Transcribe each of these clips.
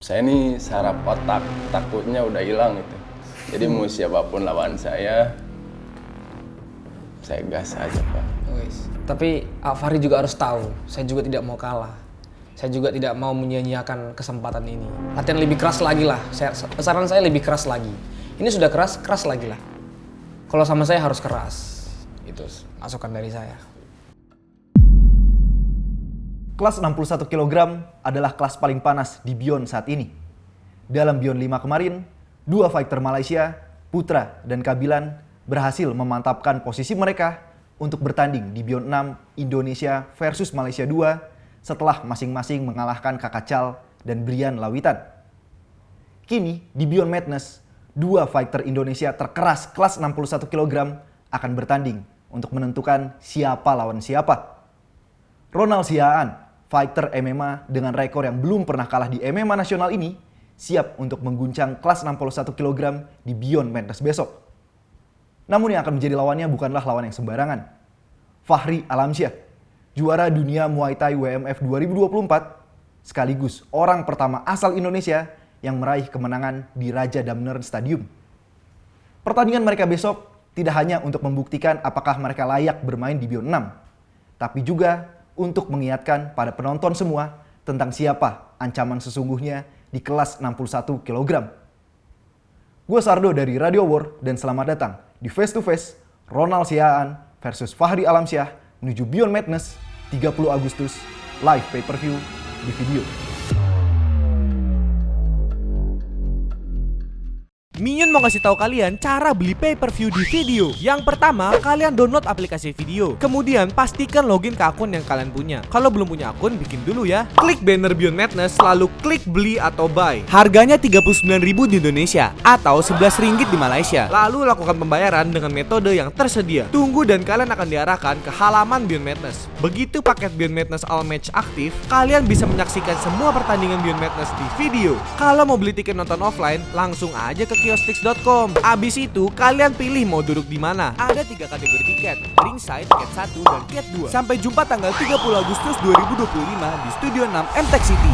Saya ini saraf otak, takutnya udah hilang itu. Jadi mau siapapun lawan saya gas aja Pak. Tapi Fahri juga harus tahu, saya juga tidak mau kalah. Saya juga tidak mau menyia-nyiakan kesempatan ini. Latihan lebih keras lagi lah, saran saya lebih keras lagi. Ini sudah keras, keras lagi lah. Kalau sama saya harus keras, itu masukan dari saya. Kelas 61 kg adalah kelas paling panas di Beyond saat ini. Dalam Beyond 5 kemarin, dua fighter Malaysia, Putra dan Kabilan berhasil memantapkan posisi mereka untuk bertanding di Beyond 6 Indonesia versus Malaysia 2 setelah masing-masing mengalahkan Kakak Cal dan Brian Lawitan. Kini di Beyond Madness, dua fighter Indonesia terkeras kelas 61 kg akan bertanding untuk menentukan siapa lawan siapa. Ronald Sihaan, fighter MMA dengan rekor yang belum pernah kalah di MMA nasional ini, siap untuk mengguncang kelas 61 kg di Beyond Madness besok. Namun yang akan menjadi lawannya bukanlah lawan yang sembarangan. Fahri Alamsyah, juara dunia Muay Thai WMF 2024, sekaligus orang pertama asal Indonesia yang meraih kemenangan di Raja Damner Stadium. Pertandingan mereka besok tidak hanya untuk membuktikan apakah mereka layak bermain di Beyond 6, tapi juga untuk mengingatkan pada penonton semua tentang siapa ancaman sesungguhnya di kelas 61 kg. Gue Sardo dari Radio War dan selamat datang di Face to Face Ronald Sihaan versus Fahri Alamsyah menuju Beyond Madness 30 Agustus live pay-per-view di video. Minion mau kasih tahu kalian cara beli pay-per-view di video. Yang pertama, kalian download aplikasi video. Kemudian pastikan login ke akun yang kalian punya. Kalau belum punya akun, bikin dulu ya. Klik banner Beyond Madness, lalu klik beli atau buy. Harganya 39.000 di Indonesia atau 11 ringgit di Malaysia. Lalu lakukan pembayaran dengan metode yang tersedia. Tunggu dan kalian akan diarahkan ke halaman Beyond Madness. Begitu paket Beyond Madness All Match aktif, kalian bisa menyaksikan semua pertandingan Beyond Madness di video. Kalau mau beli tiket nonton offline, langsung aja ke kiostix.com. Abis itu kalian pilih mau duduk di mana. Ada 3 kategori tiket, ringside, tiket 1 dan tiket 2. Sampai jumpa tanggal 30 Agustus 2025 di Studio 6 MTech City.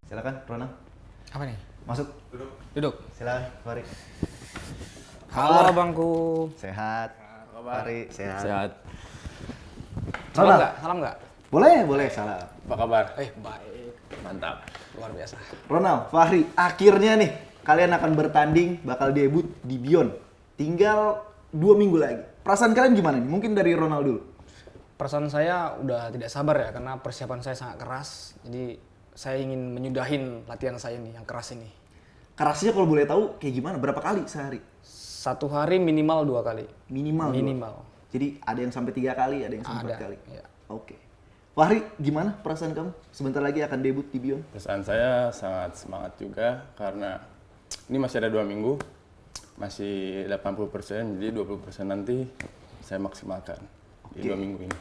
Silakan Ronald. Apa nih? Masuk. Duduk. Silakan Fahri. Halo Bangku. Sehat. Fahri sehat. Sehat. Salam nggak? Salam nggak? Boleh salam. Apa kabar? Baik. Mantap. Luar biasa. Ronald, Fahri, akhirnya nih kalian akan bertanding, bakal debut di Beyond. Tinggal 2 minggu lagi. Perasaan kalian gimana nih? Mungkin dari Ronald dulu. Perasaan saya udah tidak sabar ya karena persiapan saya sangat keras. Jadi saya ingin menyudahin latihan saya nih yang keras ini. Kerasnya kalau boleh tahu kayak gimana? Berapa kali sehari? 1 hari minimal 2 kali. Minimal. Minimal. Jadi ada yang sampai 3 kali, ada yang sampai 4 Ada, kali. iya. Oke. Fahri, gimana perasaan kamu? Sebentar lagi akan debut di Beyond. Perasaan saya sangat semangat juga karena ini masih ada 2 minggu, masih 80%, jadi 20% nanti saya maksimalkan di 2 minggu ini.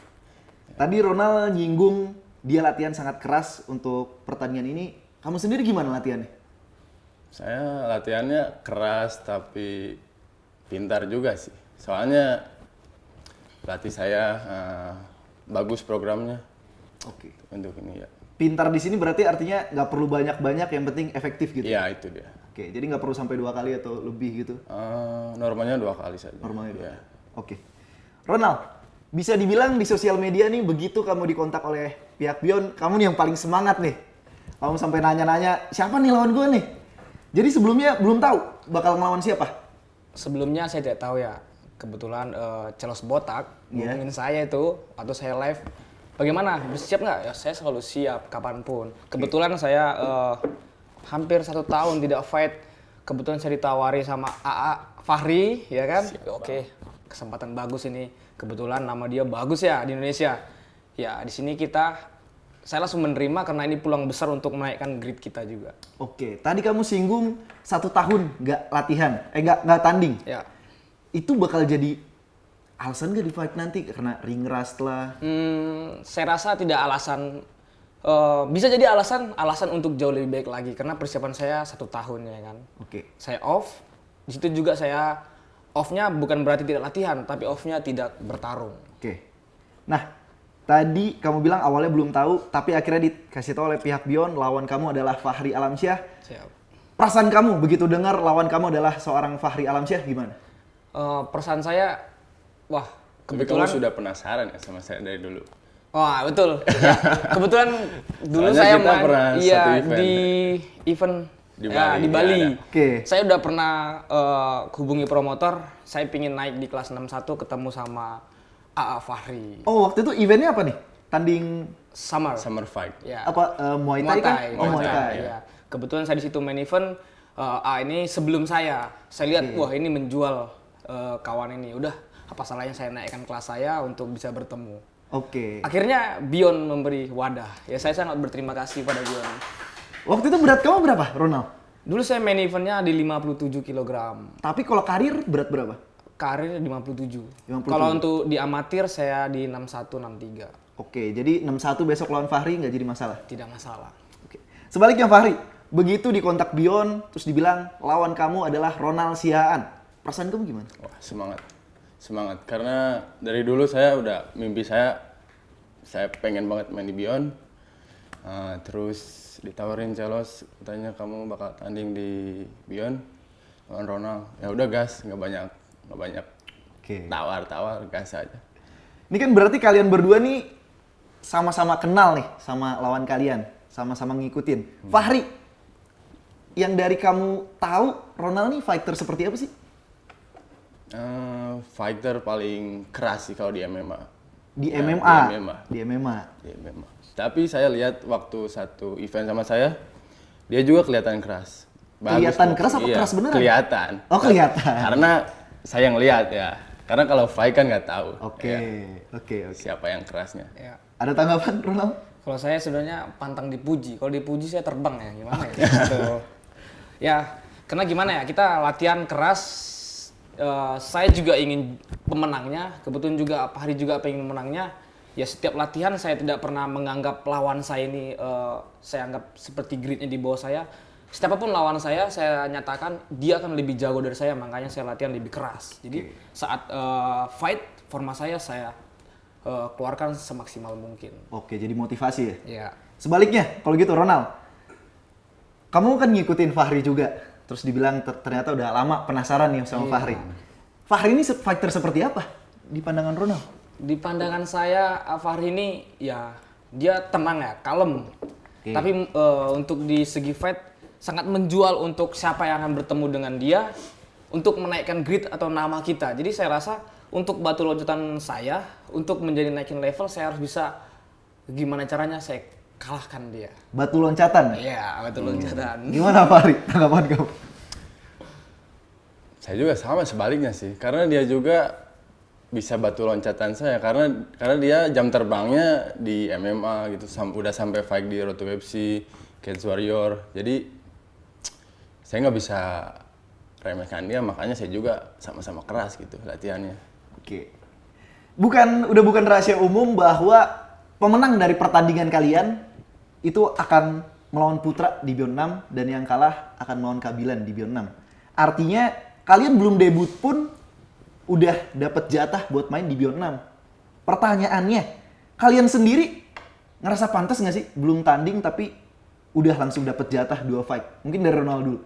Tadi Ronald nyinggung dia latihan sangat keras untuk pertandingan ini. Kamu sendiri gimana latihannya? Saya latihannya keras tapi pintar juga sih. Soalnya pelatih saya bagus programnya. Oke. Untuk ini ya. Pintar di sini berarti artinya nggak perlu banyak-banyak, yang penting efektif gitu. Iya itu dia. Oke, jadi nggak perlu sampai 2 kali atau lebih gitu. Normalnya 2 kali saja. Normalnya 2 ya. kali. Oke. Ronald, bisa dibilang di sosial media nih begitu kamu dikontak oleh pihak Beyond, kamu nih yang paling semangat nih. Kamu sampai nanya-nanya, siapa nih lawan gue nih? Jadi sebelumnya belum tahu bakal ngelawan siapa? Sebelumnya saya tidak tahu ya. Kebetulan Celos Botak ngomongin saya itu atau saya live. Bagaimana? Siap nggak? Ya saya selalu siap kapanpun. Kebetulan saya hampir 1 tahun tidak fight. Kebetulan saya ditawari sama AA Fahri, ya kan? Oke, kesempatan bagus ini. Kebetulan nama dia bagus ya di Indonesia. Ya di sini saya langsung menerima karena ini peluang besar untuk menaikkan grade kita juga. Oke, tadi kamu singgung 1 tahun nggak latihan, nggak tanding. Ya. Itu bakal jadi alasan nggak di fight nanti karena ring rust lah? Saya rasa tidak alasan. Bisa jadi alasan untuk jauh lebih baik lagi karena persiapan saya 1 tahun ya kan. Oke. Saya off. Di situ juga saya off-nya bukan berarti tidak latihan, tapi off-nya tidak bertarung. Oke. Nah, tadi kamu bilang awalnya belum tahu, tapi akhirnya dikasih tahu oleh pihak Beyond lawan kamu adalah Fahri Alamsyah. Siap. Perasaan kamu begitu dengar lawan kamu adalah seorang Fahri Alamsyah gimana? Perasaan saya, wah Tapi kebetulan. kamu sudah penasaran ya sama saya dari dulu? Wah betul. Ya, kebetulan dulu Soalnya saya kita pernah main satu event. di event Di ya, Bali, di Bali. ya, Oke. Saya udah pernah hubungi promotor, saya pingin naik di kelas 61 ketemu sama AA Fahri. Oh, waktu itu eventnya apa nih? Tanding Summer fight. Ya. apa Muay Thai kan? Oh, Muay Thai. Ya. Kebetulan saya di situ main event. Ini sebelum saya lihat wah ini menjual kawan ini. Udah apa salahnya saya naikkan kelas saya untuk bisa bertemu. Oke. Akhirnya Beyond memberi wadah. Ya saya sangat berterima kasih pada Beyond. Waktu itu berat kamu berapa, Ronald? Dulu saya main eventnya di 57 kg. Tapi kalau karir berat berapa? Karir 57. 57. Kalau untuk di amatir saya di 61 63. Oke, jadi 61 besok lawan Fahri nggak jadi masalah? Tidak masalah. Oke. Sebaliknya Fahri, begitu dikontak Beyond, terus dibilang lawan kamu adalah Ronald Sihaan. Perasaan kamu gimana? Wah, semangat. Karena dari dulu saya udah mimpi saya pengen banget main di Beyond. Terus ditawarin Celos, katanya kamu bakal tanding di Beyond lawan Ronald. Ya udah gas, nggak banyak Oke. tawar gas aja. Ini kan berarti kalian berdua nih sama-sama kenal nih sama lawan kalian, sama-sama ngikutin. Fahri, yang dari kamu tahu Ronald nih fighter seperti apa sih? Fighter paling keras sih kalau di MMA. Di Ya, MMA. Di MMA. Di MMA. Tapi saya lihat waktu satu event sama saya, dia juga kelihatan keras. Kelihatan kok. keras apa Iya, keras beneran? Kelihatan. Oh, kelihatan. Karena saya yang lihat ya. Karena kalau fight kan nggak tahu. Oke, ya, oke. siapa yang kerasnya. Ya. Ada tanggapan Ronald? Kalau saya sebenarnya pantang dipuji. Kalau dipuji saya terbang ya, gimana ya? Gitu. Ya, karena gimana ya? Kita latihan keras. Saya juga ingin pemenangnya. Kebetulan juga Pak Hari juga pengen pemenangnya. Ya setiap latihan saya tidak pernah menganggap lawan saya ini saya anggap seperti gridnya di bawah saya. Siapapun lawan saya nyatakan dia akan lebih jago dari saya. Makanya saya latihan lebih keras. Jadi saat fight forma saya keluarkan semaksimal mungkin. Oke, jadi motivasi ya? Ya. Sebaliknya, kalau gitu Ronald, kamu kan ngikutin Fahri juga. Terus dibilang ternyata udah lama penasaran nih sama Fahri. Fahri ini fighter seperti apa di pandangan Ronald? Di pandangan saya, Fahri ini ya dia tenang ya, kalem. Oke. Tapi untuk di segi fight sangat menjual untuk siapa yang akan bertemu dengan dia untuk menaikkan grid atau nama kita. Jadi saya rasa untuk batu loncatan saya, untuk menjadi naikin level saya harus bisa gimana caranya saya kalahkan dia. Batu loncatan? Iya, batu loncatan. Gimana Fahri? Tanggapan kamu? Saya juga sama sebaliknya sih. Karena dia juga bisa batu loncatan saya karena dia jam terbangnya di MMA gitu udah sampai fight di Road to UFC, Cage Warrior. Jadi saya nggak bisa remehkan dia, makanya saya juga sama-sama keras gitu latihannya. Oke. Udah bukan rahasia umum bahwa pemenang dari pertandingan kalian itu akan melawan Putra di Beyond 6 dan yang kalah akan melawan Kabilan di Beyond 6. Artinya kalian belum debut pun udah dapat jatah buat main di Beyond 6. Pertanyaannya, kalian sendiri ngerasa pantas nggak sih belum tanding tapi udah langsung dapat jatah 2 fight? Mungkin dari Ronald dulu.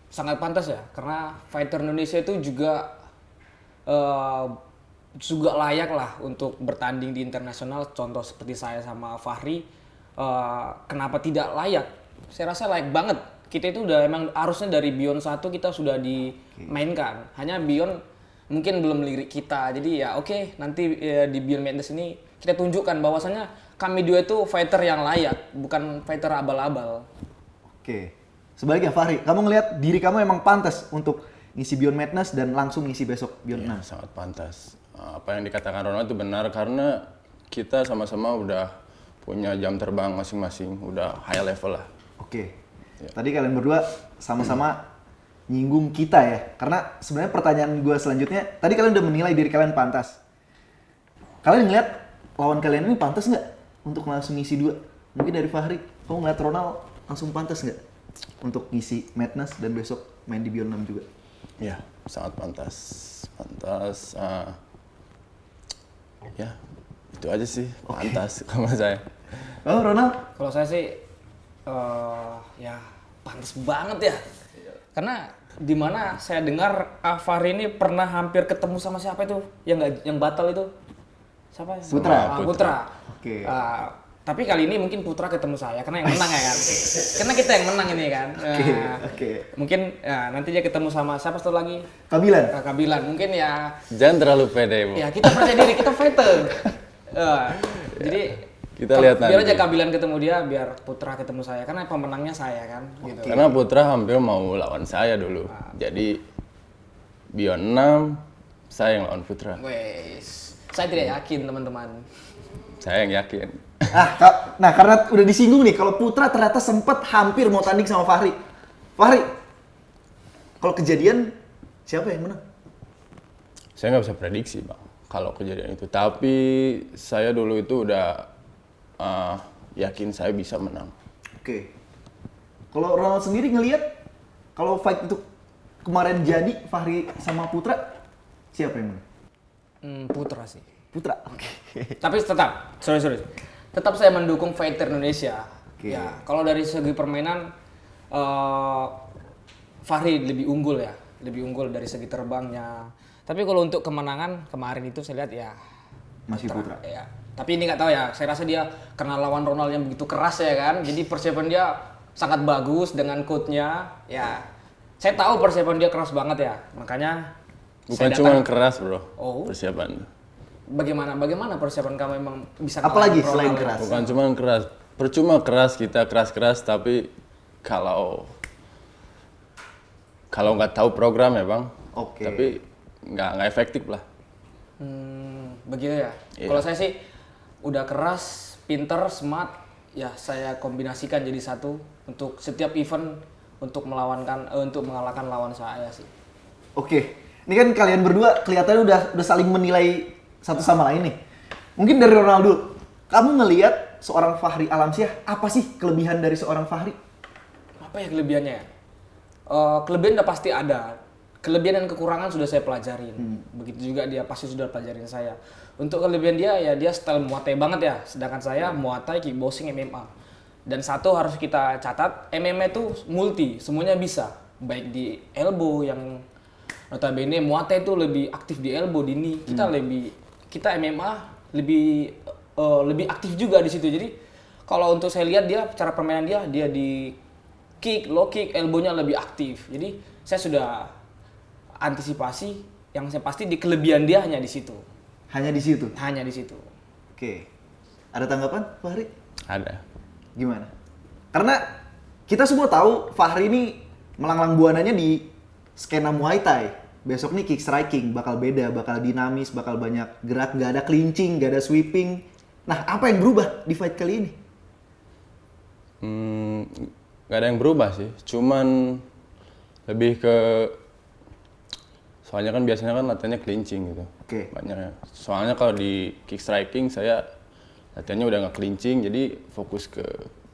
Sangat pantas ya, karena fighter Indonesia itu juga layak lah untuk bertanding di internasional. Contoh seperti saya sama Fahri, kenapa tidak layak? Saya rasa layak banget. Kita itu udah emang harusnya dari Beyond 1 kita sudah dimainkan. Hanya Beyond mungkin belum lirik kita. Jadi ya oke, nanti di Beyond Madness ini kita tunjukkan bahwasanya kami dua itu fighter yang layak, bukan fighter abal-abal. Oke. Sebaliknya Fahri, kamu ngelihat diri kamu emang pantas untuk ngisi Beyond Madness dan langsung ngisi besok Beyond 6? Sangat pantas. Apa yang dikatakan Ronald itu benar karena kita sama-sama udah punya jam terbang masing-masing, udah high level lah. Oke. Tadi kalian berdua sama-sama nyinggung kita ya. Karena sebenarnya pertanyaan gue selanjutnya, tadi kalian udah menilai diri kalian pantas. Kalian ngeliat lawan kalian ini pantas nggak untuk langsung ngisi 2? Mungkin dari Fahri, kamu ngeliat Ronald langsung pantas nggak untuk ngisi Madness dan besok main di Beyond 6 juga? Ya, sangat pantas. Ya itu aja sih, pantas kalau saya. Oh, Ronald? Kalau saya sih ya pantas banget ya. Karena di mana saya dengar Fahri ini pernah hampir ketemu sama siapa itu yang batal itu? Siapa? Putra. Putra. Oke. Tapi kali ini mungkin Putra ketemu saya karena yang menang ya kan. Karena kita yang menang ini kan. Oke. Mungkin nanti dia ketemu sama siapa satu lagi? Kabilan? Kabilan. Mungkin ya Jangan terlalu pede, Bu. ya kita percaya diri, kita fighter. Jadi Kita lihat biar nanti. aja Kabilan ketemu dia, biar Putra ketemu saya karena pemenangnya saya kan gitu. Karena Putra hampir mau lawan saya dulu. Jadi Beyond 6 saya yang lawan Putra. Wes, saya tidak yakin teman-teman. Saya yang yakin. Nah, karena udah disinggung nih, kalau Putra ternyata sempat hampir mau tanding sama Fahri. Fahri, kalau kejadian siapa yang menang? Saya nggak bisa prediksi, Bang, kalau kejadian itu. Tapi saya dulu itu udah yakin saya bisa menang. Oke. Kalau Ronald sendiri ngelihat kalau fight itu kemarin jadi Fahri sama Putra, siapa yang menang? Putra sih. Putra. Oke. Tapi tetap, sorry. Tetap saya mendukung fighter Indonesia. Oke. Ya, kalau dari segi permainan Fahri lebih unggul ya, lebih unggul dari segi terbangnya. Tapi kalau untuk kemenangan kemarin itu saya lihat ya Masih Putra. Ya. Tapi ini nggak tahu ya. Saya rasa dia karena lawan Ronald yang begitu keras ya kan. Jadi persiapan dia sangat bagus dengan coach-nya. Ya, saya tahu persiapan dia keras banget ya. Makanya Bukan saya cuma datang. keras, bro. Oh. Persiapan. Bagaimana persiapan kamu emang bisa Apalagi ngalahin selain Ronald? keras? Bukan cuma keras. Percuma keras kita keras-keras, tapi kalau nggak tahu program ya, Bang. Oke. Tapi nggak efektif lah. Begitu ya. Iya. Kalau saya sih udah keras, pinter, smart, ya saya kombinasikan jadi satu untuk setiap event untuk mengalahkan lawan saya sih. Oke. Ini kan kalian berdua kelihatannya udah saling menilai satu sama lain nih. Mungkin dari Ronald dulu. Kamu ngelihat seorang Fahri Alamsyah, apa sih kelebihan dari seorang Fahri? Apa ya kelebihannya ya? Kelebihan udah pasti ada. Kelebihan dan kekurangan sudah saya pelajarin. Begitu juga dia pasti sudah pelajarin saya. Untuk kelebihan dia ya dia style Muay Thai banget ya. Sedangkan saya Muay Thai, kickboxing, MMA. Dan satu harus kita catat, MMA itu multi, semuanya bisa. Baik di elbow yang notabene Muay Thai itu lebih aktif di elbow, di knee. Kita MMA lebih aktif juga di situ. Jadi kalau untuk saya lihat dia cara permainan dia di kick, low kick, elbownya lebih aktif. Jadi saya sudah antisipasi yang saya pasti di kelebihan dia hanya di situ. Hanya di situ. Hanya di situ. Oke. Ada tanggapan, Fahri? Ada. Gimana? Karena kita semua tahu Fahri ini melanglang buananya di skena Muay Thai. Besok nih kick striking bakal beda, bakal dinamis, bakal banyak gerak, nggak ada clinching, nggak ada sweeping. Nah, apa yang berubah di fight kali ini? Nggak ada yang berubah sih. Cuman lebih ke soalnya kan biasanya kan latihannya clinching gitu. Oke. Banyaknya. Soalnya kalau di kick striking saya latihannya udah nggak clinching, jadi fokus ke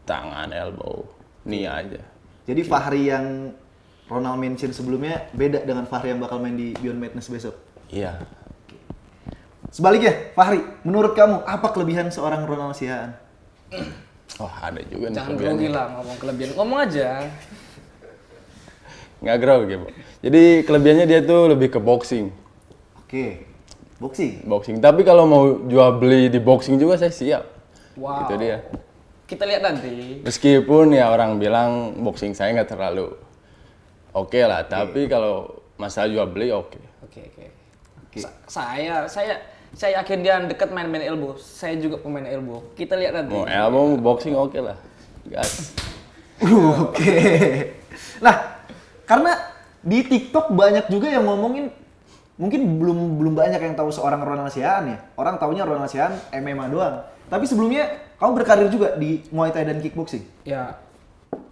tangan, elbow, knee aja. Jadi Fahri yang Ronald mention sebelumnya beda dengan Fahri yang bakal main di Beyond Madness besok. Iya. Sebaliknya, Fahri, menurut kamu apa kelebihan seorang Ronald Sihaan? Oh ada juga nih Jangan kelebihannya. grogi lah ngomong kelebihan. Ngomong aja. Nggak grogi, Bu. Jadi kelebihannya dia tuh lebih ke boxing. Oke. Boxing. Boxing. Tapi kalau mau jual beli di boxing juga saya siap. Wow. Itu dia. Kita lihat nanti. Meskipun ya orang bilang boxing saya nggak terlalu oke lah, tapi kalau masalah jual beli oke. Oke. Saya yakin dia dekat main elbow. Saya juga pemain elbow. Kita lihat nanti. Mau elbow, mau boxing oke lah. Gas. Oke. Nah, karena di TikTok banyak juga yang ngomongin, mungkin belum banyak yang tahu seorang Ronald Sihaan ya. Orang taunya Ronald Sihaan MMA doang. Tapi sebelumnya kamu berkarir juga di Muay Thai dan kickboxing. Ya,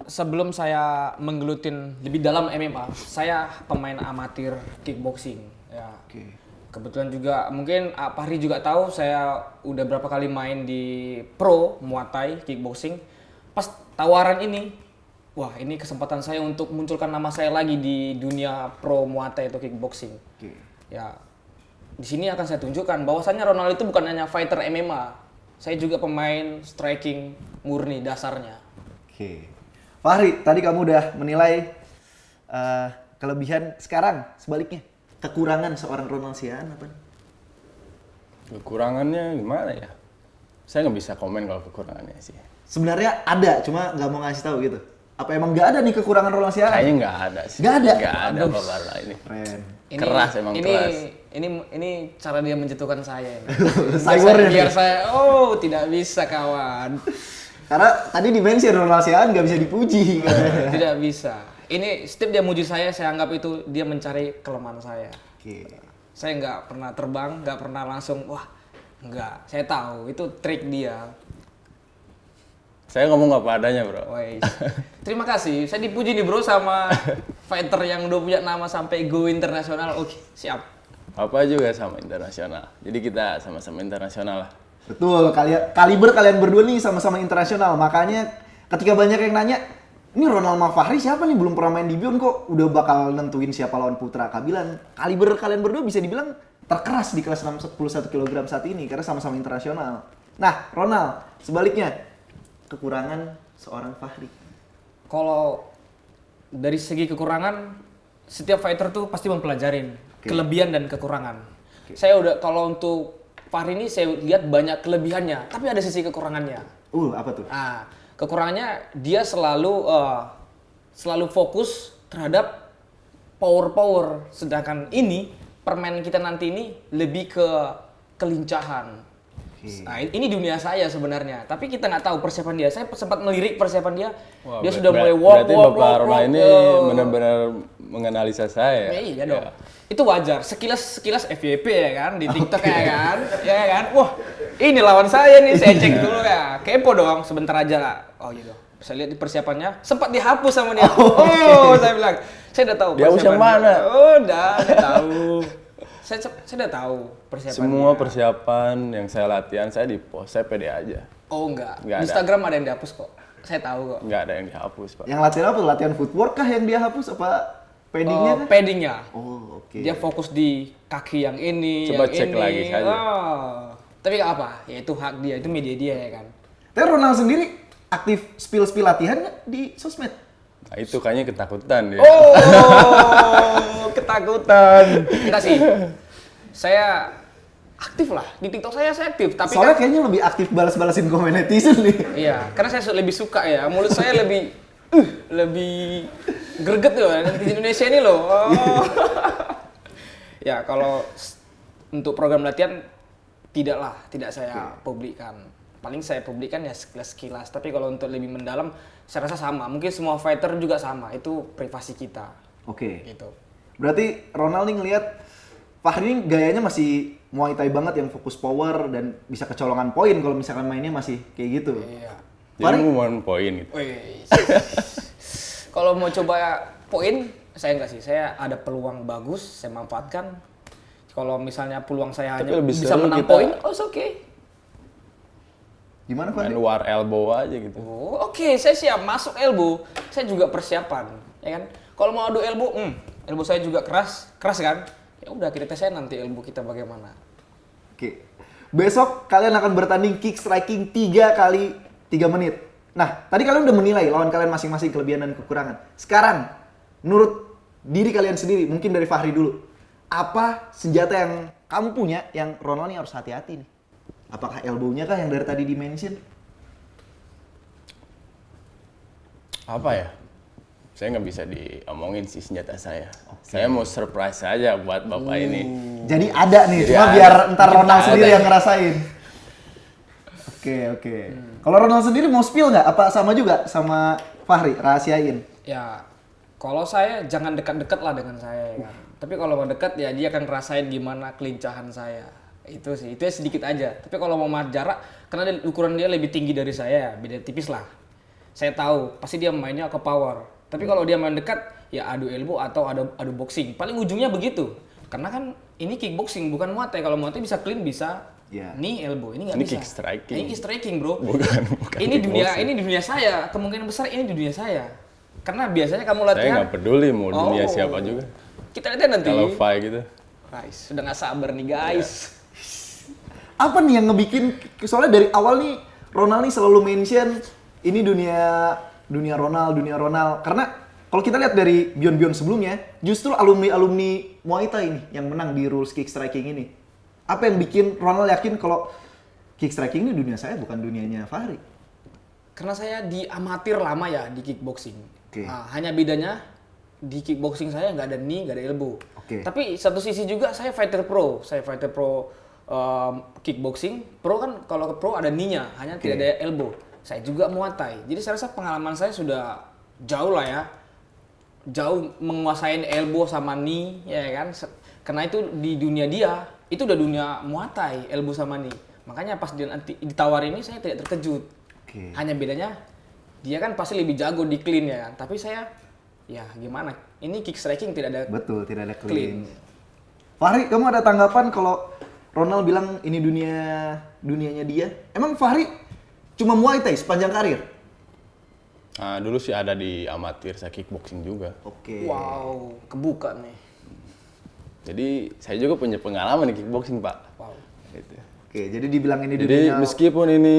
sebelum saya menggelutin lebih dalam MMA, saya pemain amatir kickboxing. Ya. Oke. Kebetulan juga mungkin Fahri juga tahu saya udah berapa kali main di pro Muay Thai kickboxing. Pas tawaran ini wah ini kesempatan saya untuk munculkan nama saya lagi di dunia pro Muay Thai atau kickboxing. Oke. Ya, di sini akan saya tunjukkan bahwasannya Ronald itu bukan hanya fighter MMA. Saya juga pemain striking murni dasarnya. Oke. Fahri, tadi kamu udah menilai kelebihan, sekarang sebaliknya. Kekurangan seorang Ronald Siaan apa nih? Kekurangannya gimana ya? Saya nggak bisa komen kalau kekurangannya sih. Sebenarnya ada, cuma nggak mau ngasih tahu gitu. Apa emang nggak ada nih kekurangan Ronald Siaan? Kayaknya nggak ada sih. Nggak ada? Nggak ada Bapak ini. Keren. Keras emang keras. Ini cara dia menjatuhkan saya. Cybernya biar nih. saya tidak bisa kawan. Karena tadi dimensi Ronald Siaan nggak bisa dipuji. katanya. Tidak bisa. Ini setiap dia muji saya anggap itu dia mencari kelemahan saya. Oke. Saya nggak pernah terbang, nggak pernah langsung wah nggak. Saya tahu itu trik dia. Saya ngomong apa adanya, bro. Woi, terima kasih. Saya dipuji nih bro sama fighter yang udah punya nama sampai go internasional. Oke, siap. Apa juga sama internasional. Jadi kita sama-sama internasional lah. Betul, kaliber kalian berdua nih sama-sama internasional. Makanya ketika banyak yang nanya, ini Ronald sama Fahri siapa nih belum pernah main di Beyond kok udah bakal nentuin siapa lawan Putra Kabilan. Kaliber kalian berdua bisa dibilang terkeras di kelas 61 kg saat ini karena sama-sama internasional. Nah, Ronald, sebaliknya kekurangan seorang Fahri. Kalau dari segi kekurangan, setiap fighter tuh pasti mempelajarin kelebihan dan kekurangan. Saya udah kalau untuk Fahri ini saya lihat banyak kelebihannya, tapi ada sisi kekurangannya. Apa tuh? Nah, kekurangannya dia selalu fokus terhadap power, sedangkan ini permain kita nanti ini lebih ke kelincahan. Nah, ini dunia saya sebenarnya, tapi kita nggak tahu persiapan dia. Saya sempat melirik persiapan dia. Wah, Dia sudah mulai walk. Berarti Bapak Ronald ini benar-benar menganalisa saya. Iya dong. Itu wajar. Sekilas FYP ya kan di TikTok ya kan. Ya kan. Wah, ini lawan saya nih. Saya cek dulu ya. Kepo dong sebentar aja. Oh gitu. Saya lihat di persiapannya sempat dihapus sama dia. Saya bilang, saya udah tahu Dihapus yang persiapan dia. mana? Oh, saya tahu. Saya udah tahu persiapan. Semua dia. persiapan yang saya latihan saya di post, saya pede aja. Oh enggak. Nggak Di ada. Instagram ada yang dihapus kok. Saya tahu kok. Nggak ada yang dihapus, Pak. Yang latihan apa? Latihan footwork kah yang dia hapus apa paddingnya kah? Paddingnya. Oh, oke. Dia fokus di kaki yang ini, Coba yang cek ini. lagi saja. Tapi nggak apa, ya itu hak dia, itu media dia ya kan. Tapi Ronald sendiri aktif spill latihan nggak di sosmed? Nah, itu kayaknya ketakutan dia. Oh, ketakutan. Enggak sih. Saya aktif lah di TikTok saya aktif, tapi Soalnya kan, kayaknya lebih aktif balas-balasin komen netizen nih. iya, karena saya lebih suka ya, mulut saya lebih greget loh di Indonesia ini loh. Oh. Ya kalau untuk program latihan tidak saya publikkan. Paling saya publikkan ya sekilas-sekilas, tapi kalau untuk lebih mendalam saya rasa sama. Mungkin semua fighter juga sama, itu privasi kita. Oke. Gitu. Berarti Ronald nih ngelihat Fahri ini gayanya masih Muay Thai banget yang fokus power dan bisa kecolongan poin kalau misalkan mainnya masih kayak gitu. Iya. Jadi mau one poin gitu. Wih. Kalau mau coba poin, saya enggak sih. Saya ada peluang bagus, saya manfaatkan. Kalau misalnya peluang saya Tapi hanya lebih bisa seru menang kita- poin, oh it's okay. Gimana Main Fahri? war elbow aja gitu. Oh, oke, saya siap masuk elbow. Saya juga persiapan, ya kan? Kalau mau adu elbow, elbow saya juga keras kan? Ya udah kita tes aja nanti elbow kita bagaimana. Oke. Besok kalian akan bertanding kick striking 3 kali 3 menit. Nah, tadi kalian udah menilai lawan kalian masing-masing kelebihan dan kekurangan. Sekarang, menurut diri kalian sendiri, mungkin dari Fahri dulu. Apa senjata yang kamu punya yang Ronald nih harus hati-hati nih? Apakah elbow-nya kah yang dari tadi di-mention? Apa ya? Saya nggak bisa diomongin sih senjata saya. Saya mau surprise aja buat Bapak ini. Jadi ada nih, Jadi cuma ada. biar ntar Mungkin Ronald ada. sendiri yang ngerasain. Oke. Kalau Ronald sendiri mau spill nggak? Apa sama juga sama Fahri? Rahasiain. Ya, kalau saya jangan dekat-dekat lah dengan saya ya kan. Tapi kalau mau dekat ya dia akan ngerasain gimana kelincahan saya. Itu sih, itu sedikit aja. Tapi kalau mau mahat jarak, karena ukuran dia lebih tinggi dari saya, beda tipis lah. Saya tahu, pasti dia mainnya ke power. Tapi kalau dia main dekat, ya adu elbow atau adu boxing. Paling ujungnya begitu. Karena kan ini kickboxing, bukan Muay Thai. Kalau Muay Thai bisa clean, bisa Iya. knee elbow. Ini nggak Ini bisa. kick striking. Ini kick striking, bro. Bukan ini kickboxing. dunia saya. Kemungkinan besar ini dunia saya. Karena biasanya kamu Saya latihan. nggak peduli mau dunia Oh. siapa juga. Kita lihat nanti. Kalau fight gitu. Guys, sudah nggak sabar nih guys. Apa nih yang ngebikin, soalnya dari awal nih Ronald nih selalu mention ini dunia Ronald. Karena kalau kita lihat dari Bion sebelumnya, justru alumni Muay Thai ini yang menang di rules kick striking ini. Apa yang bikin Ronald yakin kalau kick striking ini dunia saya, bukan dunianya Fahri? Karena saya diamatir lama ya di kickboxing. Oke. Nah, hanya bedanya di kickboxing saya nggak ada knee, nggak ada elbow. Oke. Tapi satu sisi juga saya fighter pro. Kickboxing. Pro kan kalau ke pro ada knee-nya, hanya Oke. tidak ada elbow. Saya juga Muay Thai. Jadi saya rasa pengalaman saya sudah jauh lah ya. Jauh menguasain elbow sama knee, ya kan? Karena itu di dunia dia, itu udah dunia Muay Thai, elbow sama knee. Makanya pas dia nanti ditawar ini saya tidak terkejut. Oke. Hanya bedanya dia kan pasti lebih jago di clean ya kan. Tapi saya ya gimana? Ini kick striking tidak ada Betul, tidak ada clean. clean. Fahri, kamu ada tanggapan kalau Ronald bilang ini dunianya dia? Emang Fahri cuma Muay Thai sepanjang karir? Nah, dulu sih ada di amatir, saya kickboxing juga. Oke. Wow, kebuka nih. Jadi saya juga punya pengalaman di kickboxing, Pak. Wow. Gitu. Oke, jadi dibilang ini Jadi dunianya meskipun ini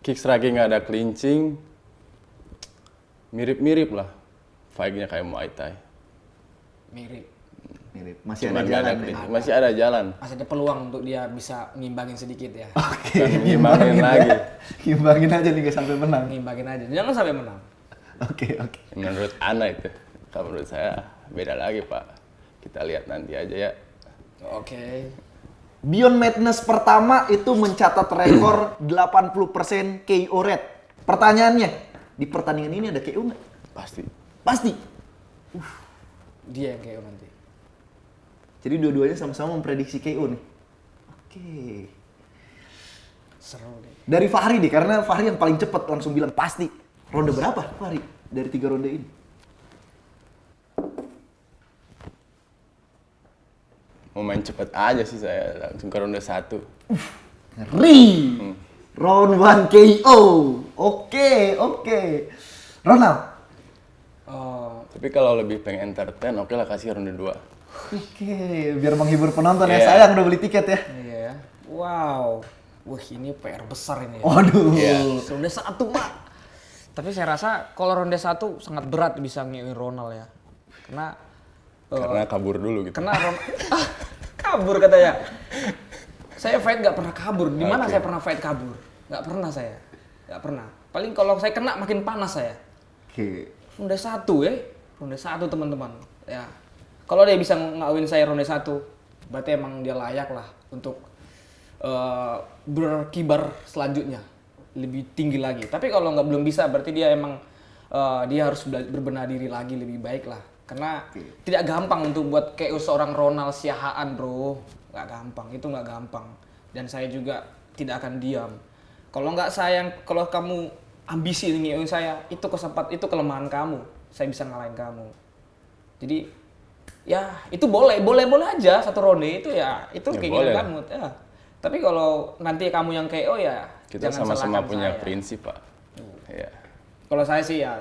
kick striking nggak ada clinching, mirip-mirip lah fight-nya kayak Muay Thai. Mirip. mirip. Masih Cuman ada nggak jalan. clinching. Ya. Masih ada jalan. Masih ada peluang untuk dia bisa ngimbangin sedikit ya. Oke, Kan ngimbangin lagi. Ngimbangin aja nih guys sampai menang. Ngimbangin aja. Jangan sampai menang. Oke, oke. Menurut Ana itu. Kalau menurut saya beda lagi, Pak. Kita lihat nanti aja ya. Oke. Beyond Madness pertama itu mencatat rekor 80% KO rate. Pertanyaannya, di pertandingan ini ada KO nggak? Pasti. Pasti. Dia yang kayak nanti. Jadi dua-duanya sama-sama memprediksi KO nih. Oke. Seru deh. Dari Fahri deh, karena Fahri yang paling cepat langsung bilang pasti. Ronde berapa Fahri dari 3 ronde ini? Mau main cepet aja sih saya langsung ke ronde 1. Ngeri. Round 1 KO. Oke, oke. Ronald. Oh, Tapi kalau lebih pengen entertain, oke lah kasih ronde 2. Oke, biar menghibur penonton ya. Iya. Sayang udah beli tiket ya. iya ya. Wow. Wah, ini PR besar ini ya. Waduh. Iya. Ronde 1, Pak. Tapi saya rasa kalau ronde 1 sangat berat bisa ngein Ronald ya. Karena kabur dulu gitu. Kena kabur katanya. Saya fight nggak pernah kabur. Di mana Oke. saya pernah fight kabur? Nggak pernah saya. Nggak pernah. Paling kalau saya kena makin panas saya. Oke. Ronde 1 ya. Ronde 1 teman-teman. Ya. Kalau dia bisa ngawin saya ronde 1, berarti emang dia layak lah untuk berkibar selanjutnya. Lebih tinggi lagi. Tapi kalau belum bisa, berarti dia emang dia harus berbenah diri lagi lebih baik lah. Karena tidak gampang untuk buat KO seorang Ronald Siahaan, bro. Nggak gampang, itu nggak gampang. Dan saya juga tidak akan diam. Kalau nggak sayang, kalau kamu ambisi ngikutin saya, itu itu kelemahan kamu. Saya bisa ngalahin kamu. Jadi ya itu boleh aja satu ronde itu ya itu Ya, keinginan boleh. kamu. Ya. Tapi kalau nanti kamu yang KO ya Kita jangan sama-sama salahkan punya saya. prinsip, Pak. Iya. Kalau saya sih ya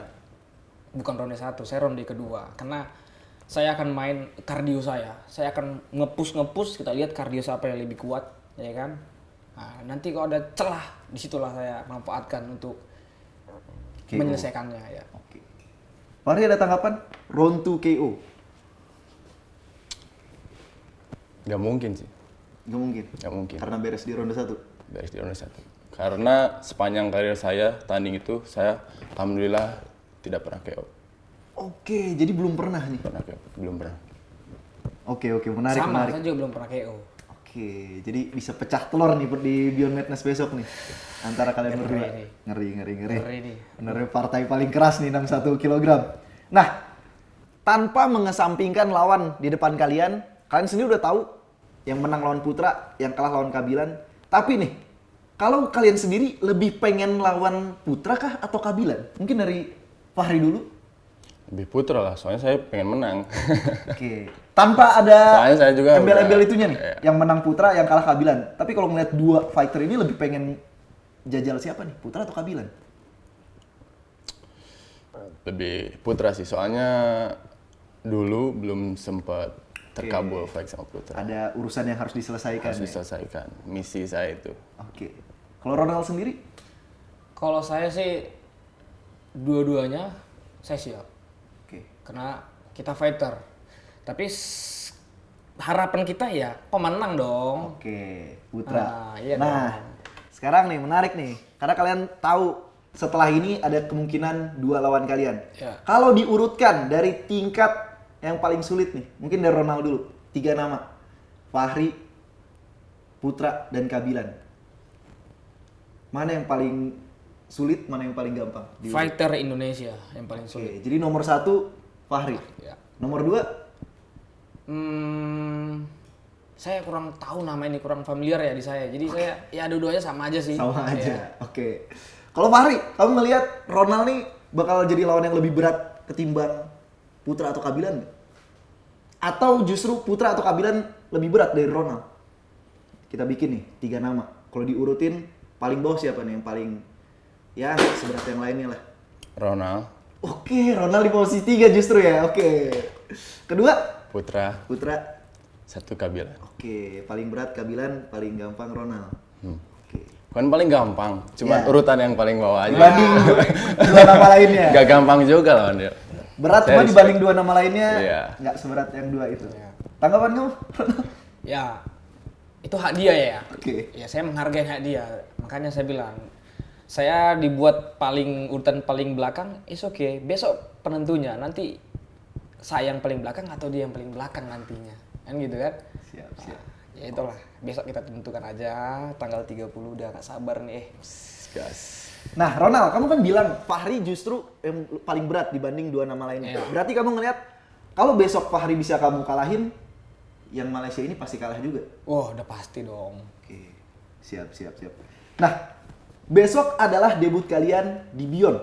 bukan ronde 1, saya ronde kedua. Karena saya akan main kardio saya. Saya akan nge-push, kita lihat kardio siapa yang lebih kuat, ya kan? Nah, nanti kalau ada celah, disitulah saya manfaatkan untuk KO. menyelesaikannya ya. Oke. Fahri ada tanggapan? Round 2 KO? Nggak mungkin sih. Nggak mungkin. Nggak mungkin. Karena beres di ronde 1. Beres di ronde 1. Karena sepanjang karir saya tanding itu saya alhamdulillah tidak pernah KO. Oke, jadi belum pernah nih. Belum pernah. Oke, menarik, Sama, menarik. saya juga belum pernah KO. Oke, jadi bisa pecah telur nih di Beyond Madness besok nih. Antara kalian berdua. nih. Ngeri. Ngeri nih. Bener partai paling keras nih 61 kg. Nah, tanpa mengesampingkan lawan di depan kalian sendiri udah tahu yang menang lawan Putra, yang kalah lawan Kabilan. Tapi nih, kalau kalian sendiri lebih pengen lawan Putra kah atau Kabilan? Mungkin dari Fahri dulu. Lebih Putra lah, soalnya saya pengen menang. Oke. Tanpa ada Soalnya saya juga embel-embel udah- itunya nih, iya. yang menang Putra, yang kalah Kabilan. Tapi kalau ngeliat dua fighter ini lebih pengen jajal siapa nih, Putra atau Kabilan? lebih Putra sih, soalnya dulu belum sempat terkabul fight sama Putra. Ada urusan yang harus diselesaikan. Harus Ya? diselesaikan, misi saya itu. Oke. Kalau Ronald sendiri? Kalau saya sih dua-duanya saya siap. Oke. Karena kita fighter. Tapi harapan kita ya pemenang dong. Oke, Putra. Iya Nah, dong. sekarang nih menarik nih, karena kalian tahu setelah ini ada kemungkinan 2 lawan kalian. Ya. Kalau diurutkan dari tingkat yang paling sulit nih, mungkin dari Ronald dulu, 3 nama, Fahri, Putra, dan Kabilan. Mana yang paling sulit, mana yang paling gampang? Diurut. Fighter Indonesia yang paling Oke, sulit. jadi nomor 1 Fahri, Ya. nomor 2 Saya kurang tahu nama ini, kurang familiar ya di saya. Jadi saya ya dua-duanya sama aja sih. sama aja. Iya. Oke. Kalau Fahri, kamu melihat Ronald nih bakal jadi lawan yang lebih berat ketimbang Putra atau Kabilan nggak? Atau justru Putra atau Kabilan lebih berat dari Ronald? Kita bikin nih 3 nama. Kalau diurutin paling bawah siapa nih yang paling ya seberat yang lainnya lah. Ronald, Oke, Ronald di posisi 3 justru ya. Oke. Kedua Putra, Putra. 1 Kabilan. Oke, paling berat Kabilan, paling gampang Ronald. Oke. Bukan paling gampang, cuma Ya. urutan yang paling bawah aja. Dibanding 2 nama lainnya. Gak gampang juga lawan dia. Berat Saya cuma respect. dibanding 2 nama lainnya Iya. nggak seberat yang 2 itu. Tanggapan kamu? Ya, itu hak dia ya. Oke. Ya saya menghargai hak dia. Makanya saya bilang, saya dibuat urutan paling belakang, is okay. Besok penentunya, nanti saya yang paling belakang atau dia yang paling belakang nantinya. Kan gitu kan? Siap, siap. Ya itulah, besok kita tentukan aja tanggal 30 udah gak sabar nih. Gas. Nah, Ronald, kamu kan bilang Fahri justru yang paling berat dibanding 2 nama lainnya. Iya. Berarti kamu ngeliat kalau besok Fahri bisa kamu kalahin, yang Malaysia ini pasti kalah juga. Wah, udah pasti dong. Oke, siap, siap, siap. Nah, besok adalah debut kalian di Beyond.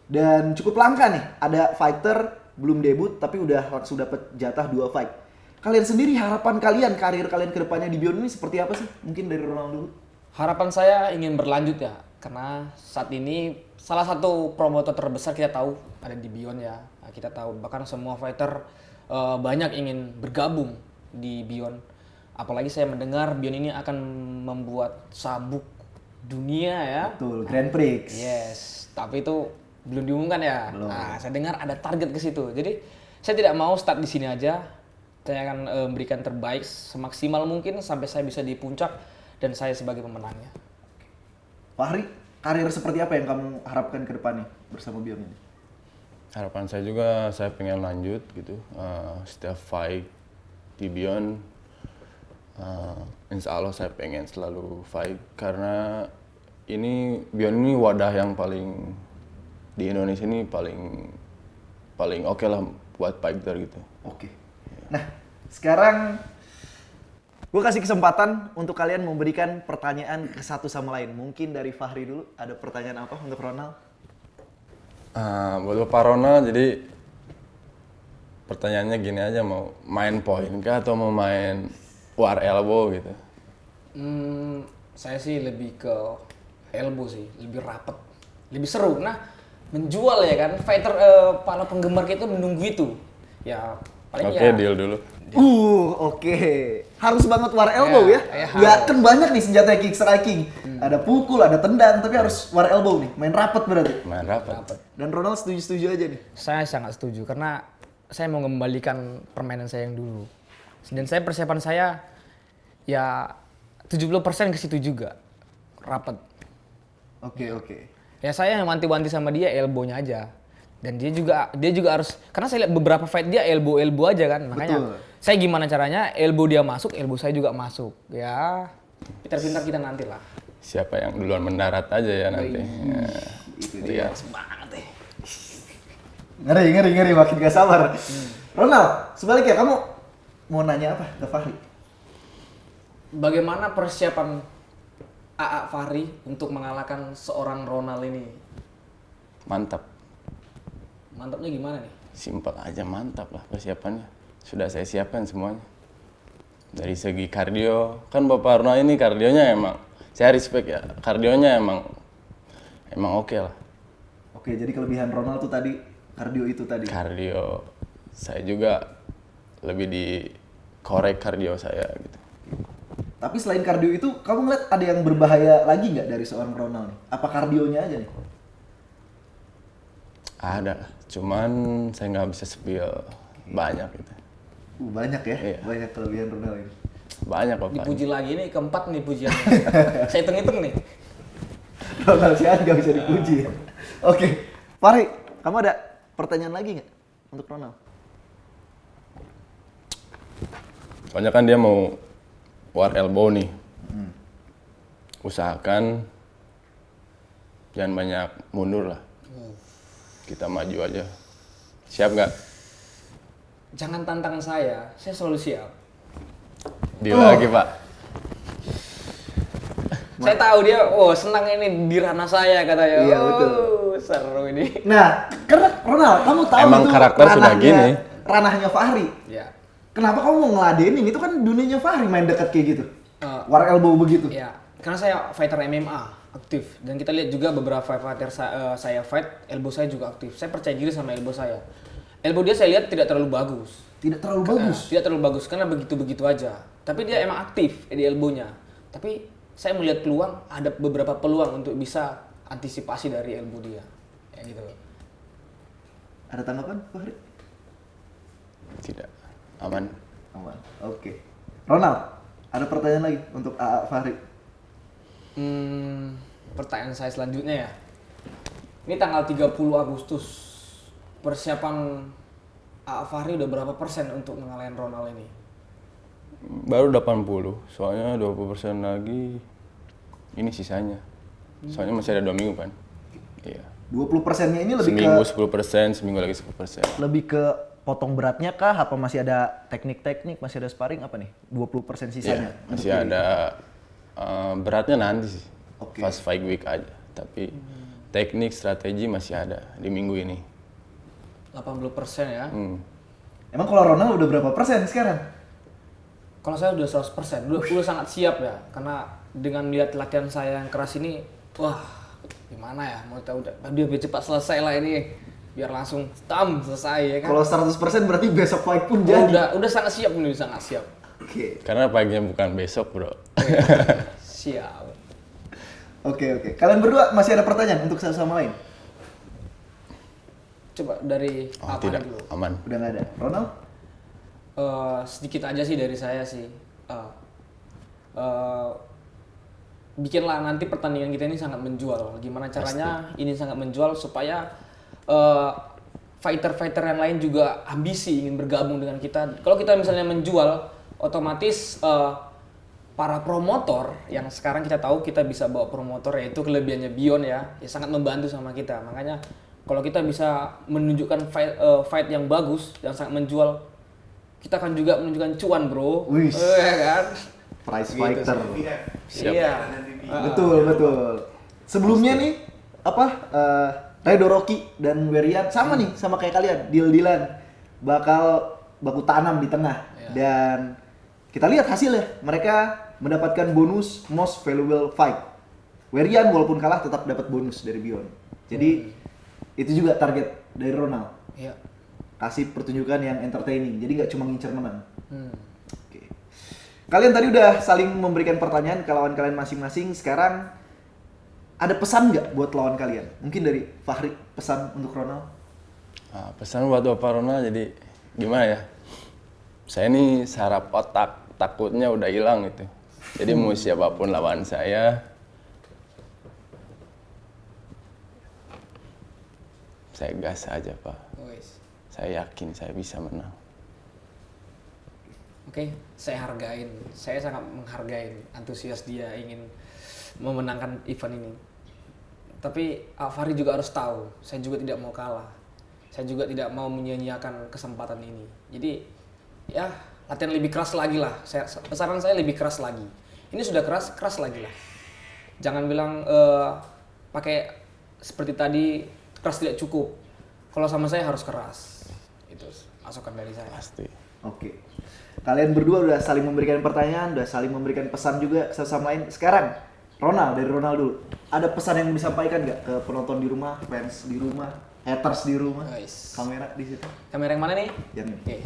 Dan cukup langka nih, ada fighter belum debut tapi udah langsung dapat jatah 2 fight. Kalian sendiri harapan kalian, karir kalian ke depannya di Beyond ini seperti apa sih? Mungkin dari Ronald dulu. Harapan saya ingin berlanjut ya, karena saat ini salah satu promotor terbesar kita tahu ada di Beyond ya. Nah, kita tahu bahkan semua fighter banyak ingin bergabung di Beyond. Apalagi saya mendengar Beyond ini akan membuat sabuk dunia ya. Betul, Grand Prix. Yes, tapi itu belum diumumkan ya. Belum. Nah, saya dengar ada target ke situ. Jadi saya tidak mau start di sini aja. Saya akan memberikan terbaik semaksimal mungkin sampai saya bisa di puncak dan saya sebagai pemenangnya. Fahri, karir seperti apa yang kamu harapkan ke depannya bersama Beyond ini? Harapan saya juga, saya pengen lanjut gitu. Setiap fight di Beyond, insya Allah saya pengen selalu fight. Karena ini Beyond ini wadah yang paling, di Indonesia ini paling oke lah buat fighter gitu. Oke. Nah, sekarang gue kasih kesempatan untuk kalian memberikan pertanyaan ke satu sama lain. Mungkin dari Fahri dulu, ada pertanyaan apa untuk Ronald? Buat Bapak Ronald, jadi pertanyaannya gini aja, mau main point kah atau mau main war elbow gitu? Saya sih lebih ke elbow sih, lebih rapet, lebih seru. Nah, menjual ya kan, fighter para penggemar kita menunggu itu. Ya, paling Oke, ya. deal dulu. Oke. Harus banget war elbow ya. Nggak kan banyak nih senjata kick striking. Ada pukul, ada tendang, tapi harus war elbow nih. Main rapet berarti. Main rapat. Dan Ronald setuju-setuju aja nih. Saya sangat setuju karena saya mau mengembalikan permainan saya yang dulu. Dan saya persiapan saya ya 70% ke situ juga. Rapet. Oke. Ya saya yang wanti-wanti sama dia elbow-nya aja. Dan dia juga harus, karena saya lihat beberapa fight dia elbow aja kan. Makanya Betul. saya gimana caranya elbow dia masuk, elbow saya juga masuk. Ya pintar-pintar kita nanti lah. Siapa yang duluan mendarat aja ya nanti. Ya. Itu Iya. dia. Banget deh. Ngeri, makin gak sabar. Ronald, sebaliknya kamu mau nanya apa ke Fahri? Bagaimana persiapan AA Fahri untuk mengalahkan seorang Ronald ini? Mantap. Mantapnya gimana nih? Simpel aja, mantap lah persiapannya. Sudah saya siapkan semuanya. Dari segi kardio, kan Bapak Ronald ini kardionya emang, saya respect ya, kardionya emang oke lah. Oke, jadi kelebihan Ronald tuh tadi kardio itu tadi. Kardio, saya juga lebih dikorek kardio saya gitu. Tapi selain kardio itu, kamu ngeliat ada yang berbahaya lagi nggak dari seorang Ronald nih? Apa kardionya aja nih? Ada, cuman saya nggak bisa spill banyak gitu. Banyak ya, Iya. banyak kelebihan Ronald ini. Banyak kok Pak. Dipuji lagi nih, keempat nih pujiannya. Saya hitung-hitung nih. Ronald Sian nggak bisa dipuji ya. Oke, Fahri, kamu ada pertanyaan lagi nggak untuk Ronald? Soalnya kan dia mau war elbow nih. Usahakan jangan banyak mundur lah. Kita maju aja. Siap nggak? Jangan tantang saya selalu siap. Deal lagi Pak. Saya tahu dia, senang ini di ranah saya katanya. Iya, betul. Seru ini. Nah, karena Ronald, kamu tahu Emang itu karakter sudah gini. ranahnya Fahri. Ya. Kenapa kamu mau ngeladenin? Itu kan dunianya Fahri main dekat kayak gitu. War elbow begitu. Ya, karena saya fighter MMA aktif dan kita lihat juga beberapa fighter saya fight, elbow saya juga aktif. Saya percaya diri sama elbow saya. Elbow dia saya lihat tidak terlalu bagus. Tidak terlalu bagus. Tidak terlalu bagus karena begitu-begitu aja. Tapi dia emang aktif di elbownya. Tapi saya melihat peluang, ada beberapa peluang untuk bisa antisipasi dari elbow dia. Ya gitu. Ada tanggapan, Fahri? Tidak. Aman. Aman. Oke. Ronald, ada pertanyaan lagi untuk AA Fahri? Pertanyaan saya selanjutnya ya. Ini tanggal 30 Agustus. Persiapan AA Fahri udah berapa persen untuk mengalahin Ronald ini? Baru 80, soalnya 20% lagi ini sisanya. Soalnya masih ada 2 minggu kan. Iya. 20%-nya ini lebih Seminggu ke 10%, seminggu lagi 10%. lebih ke potong beratnya kah? Apa masih ada teknik-teknik, masih ada sparring apa nih? 20% sisanya. Iya, masih ada beratnya nanti sih. Oke. Pas fight week aja. Tapi teknik, strategi masih ada di minggu ini. 80% ya. Emang kalau Ronald udah berapa persen sekarang? Kalau saya udah 100%, udah sangat siap ya. Karena dengan lihat latihan saya yang keras ini, wah gimana ya, mau tahu udah biar cepat selesai lah ini. Biar langsung selesai ya kan. Kalau 100% berarti besok fight pun jadi. Udah sangat siap nih, sangat siap. Oke. Karena paginya bukan besok, bro. Siap. Oke. Kalian berdua masih ada pertanyaan untuk satu sama lain? Coba dari Oh, apa tidak. dulu? Aman. Udah nggak ada. Ronald? Sedikit aja sih dari saya sih. Bikinlah nanti pertandingan kita ini sangat menjual. Gimana caranya ini sangat menjual supaya fighter-fighter yang lain juga ambisi ingin bergabung dengan kita. Kalau kita misalnya menjual, otomatis para promotor yang sekarang kita tahu kita bisa bawa promotor, yaitu kelebihannya Beyond ya sangat membantu sama kita. Makanya kalau kita bisa menunjukkan fight yang bagus dan sangat menjual, kita akan juga menunjukkan cuan, bro. Wih. Ya kan? Prize Gitu fighter. Siap. Iya. Betul. Sebelumnya nih Redo Rocky dan Werian sama nih, sama kayak kalian, deal-dealan bakal baku tanam di tengah. Dan kita lihat hasilnya, mereka mendapatkan bonus most valuable fight. Werian walaupun kalah tetap dapat bonus dari Beyond. Jadi itu juga target dari Ronald. Iya. Kasih pertunjukan yang entertaining, jadi nggak cuma ngincer menang. Oke. Kalian tadi udah saling memberikan pertanyaan ke lawan kalian masing-masing. Sekarang ada pesan nggak buat lawan kalian? Mungkin dari Fahri, pesan untuk Ronald? Pesan buat Bapak Ronald, jadi gimana ya? Saya ini saraf otak, takutnya udah hilang gitu. Jadi mau siapapun lawan saya gas aja Pak. Saya yakin saya bisa menang. Oke, saya hargain. Saya sangat menghargai antusias dia ingin memenangkan event ini. Tapi Fahri juga harus tahu, saya juga tidak mau kalah. Saya juga tidak mau menyia-nyiakan kesempatan ini. Jadi, ya latihan lebih keras lagi lah. Saran saya lebih keras lagi. Ini sudah keras lagi lah. Jangan bilang pakai seperti tadi keras tidak cukup. Kalau sama saya harus keras. Itu masukan dari saya. Pasti. Oke. Kalian berdua udah saling memberikan pertanyaan, udah saling memberikan pesan juga satu sama lain. Sekarang, Ronald, dari Ronald dulu. ada pesan yang disampaikan nggak ke penonton di rumah, fans di rumah, haters di rumah? Guys. Kamera di situ. Kamera yang mana nih? Yang ini. Oke.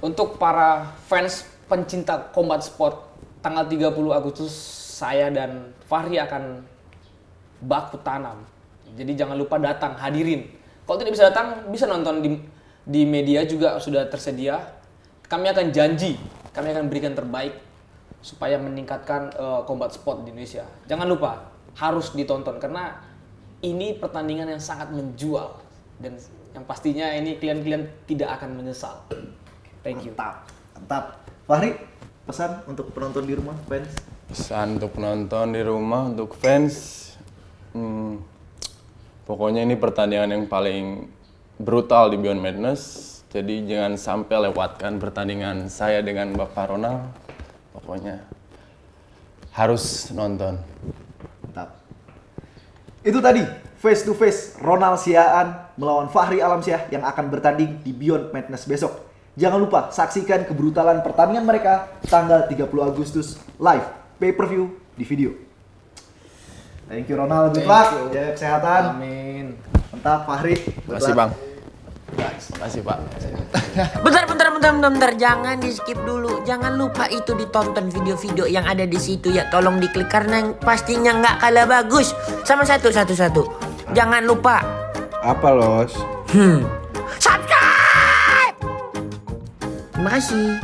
Untuk para fans pencinta combat sport, tanggal 30 Agustus saya dan Fahri akan baku tanam. Jadi jangan lupa datang, hadirin. Kalau tidak bisa datang, bisa nonton di media juga sudah tersedia. Kami akan janji, kami akan berikan terbaik supaya meningkatkan combat sport di Indonesia. Jangan lupa, harus ditonton karena ini pertandingan yang sangat menjual dan yang pastinya ini kalian tidak akan menyesal. Thank you. Mantap. Fahri, pesan untuk penonton di rumah, fans? Pesan untuk penonton di rumah, untuk fans, pokoknya ini pertandingan yang paling brutal di Beyond Madness. Jadi jangan sampai lewatkan pertandingan saya dengan Bapak Ronald. Pokoknya harus nonton. Mantap. Itu tadi face to face Ronald Siaan melawan Fahri Alamsyah yang akan bertanding di Beyond Madness besok. Jangan lupa saksikan kebrutalan pertandingan mereka tanggal 30 Agustus live pay-per-view di video. Thank you Ronald, good luck, jaga kesehatan. Amin. Mantap Fahri. Terima kasih Bang. Terima kasih Pak. Bentar, jangan di skip dulu. Jangan lupa itu ditonton video-video yang ada di situ ya. Tolong diklik karena pastinya nggak kalah bagus. Sama satu. Jangan lupa. Apa Los? Subscribe. Terima kasih.